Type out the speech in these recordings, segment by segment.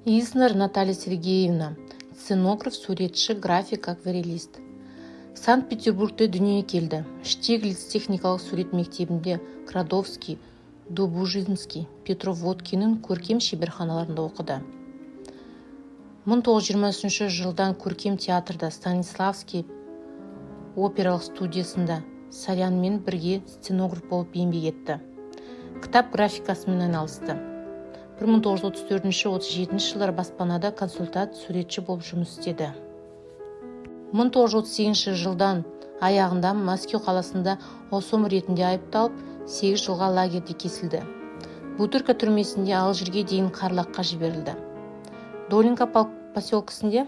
Изнер Наталья Сергеевна, сценограф, суретші, график, акварелист. Санкт-Петербургте дүниеге келді. Штиглиц техникалық сурет мектебінде Крадовский, Добужинский, Петров-Водкиннің көркем шеберханаларында оқыды. 1923 жылдан көркем театрда Станиславский опералық студиясында Сарянмен бірге сценограф болып еңбек етті. Кітап графикасымен айналысты. 1934-37 жылдар баспанада консультант суретші болып жұмыс істеді. 1938 жылдан аяғында Мәскеу қаласында осом ретінде айыпталып, 8 жылға лагерде кесілді. Бутырка түрмесінде Алжирге дейін Қарлаққа жіберілді. Долинка поселкесінде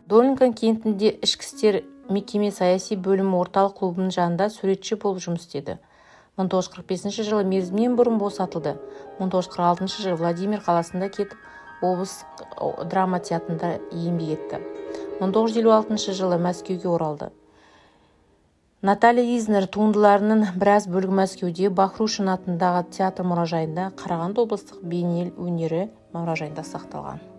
Долинка кентінде ішкі істер мекеме саяси бөлімі орталық клубының жанында суретші болып жұмыс істеді. 1945 жылы мерзімінен бұрын босатылды. 1946 жылы Владимир қаласында кетіп, облыстық драма театрында еңбек етті. 1956 жылы Мәскеуге оралды. Наталья Изнер туындыларының біраз бөлігі Мәскеуде Бахрушин атындағы театр мұражайында, Қарағанды облыстық бейнелеу өнері мұражайында сақталған.